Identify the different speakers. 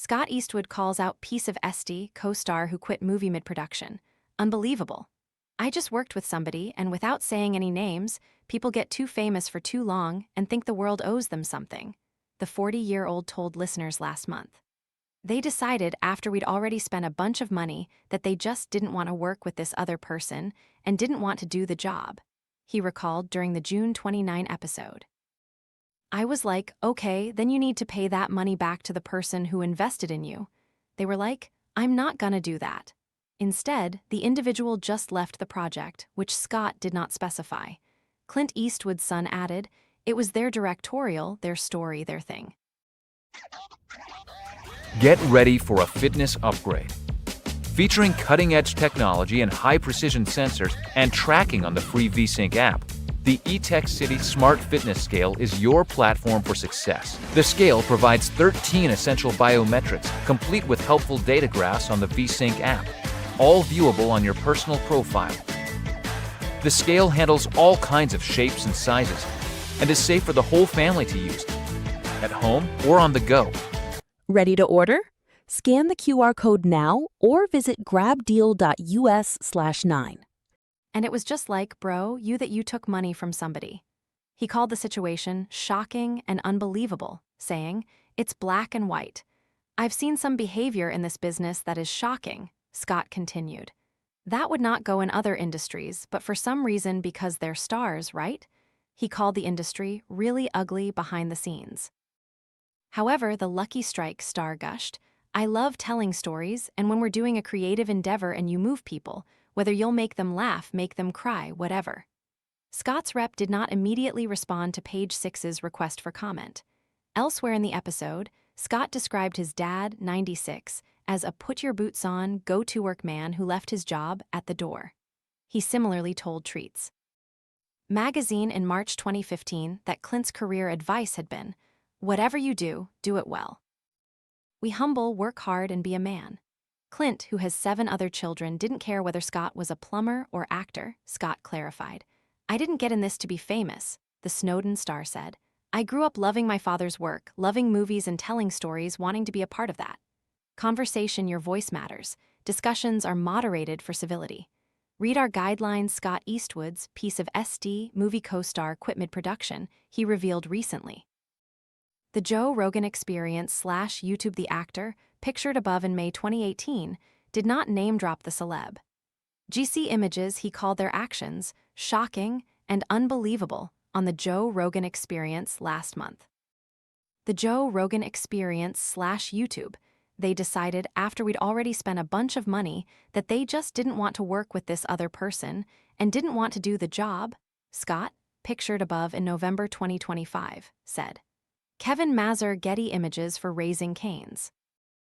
Speaker 1: Scott Eastwood calls out piece of SD co-star who quit movie mid-production. Unbelievable. I just worked with somebody, and without saying any names, people get too famous for too long and think the world owes them something, the 40-year-old told listeners last month. They decided after we'd already spent a bunch of money that they just didn't want to work with this other person and didn't want to do the job, he recalled during the June 29 episode. I was like, okay, then you need to pay that money back to the person who invested in you. They were like, I'm not gonna do that. Instead, the individual just left the project, which Scott did not specify. Clint Eastwood's son added, it was their directorial, their story, their thing.
Speaker 2: Get ready for a fitness upgrade. Featuring cutting-edge technology and high-precision sensors and tracking on the free VSync app, the eTech City Smart Fitness Scale is your platform for success. The scale provides 13 essential biometrics, complete with helpful data graphs on the VSync app, all viewable on your personal profile. The scale handles all kinds of shapes and sizes and is safe for the whole family to use, at home or on the go.
Speaker 3: Ready to order? Scan the QR code now or visit grabdeal.us/9.
Speaker 1: And it was just like, bro, you took money from somebody. He called the situation shocking and unbelievable, saying, it's black and white. I've seen some behavior in this business that is shocking, Scott continued. That would not go in other industries, but for some reason because they're stars, right? He called the industry really ugly behind the scenes. However, the Lucky Strike star gushed, I love telling stories, and when we're doing a creative endeavor and you move people, whether you'll make them laugh, make them cry, whatever. Scott's rep did not immediately respond to Page Six's request for comment. Elsewhere in the episode, Scott described his dad, 96, as a put-your-boots-on, go-to-work man who left his job at the door. He similarly told Treats Magazine in March 2015 that Clint's career advice had been, whatever you do it well. We humble, work hard, and be a man. Clint, who has 7 other children, didn't care whether Scott was a plumber or actor, Scott clarified. I didn't get in this to be famous, the Snowden star said. I grew up loving my father's work, loving movies and telling stories, wanting to be a part of that. Conversation, your voice matters. Discussions are moderated for civility. Read our guidelines. Scott Eastwood's piece of SD movie co-star quit mid-production, he revealed recently. The Joe Rogan Experience / YouTube the actor, pictured above in May 2018, did not name-drop the celeb. GC Images he called their actions shocking and unbelievable on the Joe Rogan Experience last month. The Joe Rogan Experience / YouTube, they decided after we'd already spent a bunch of money that they just didn't want to work with this other person and didn't want to do the job, Scott, pictured above in November 2025, said. Kevin Mazur, Getty Images for Raising Cane's.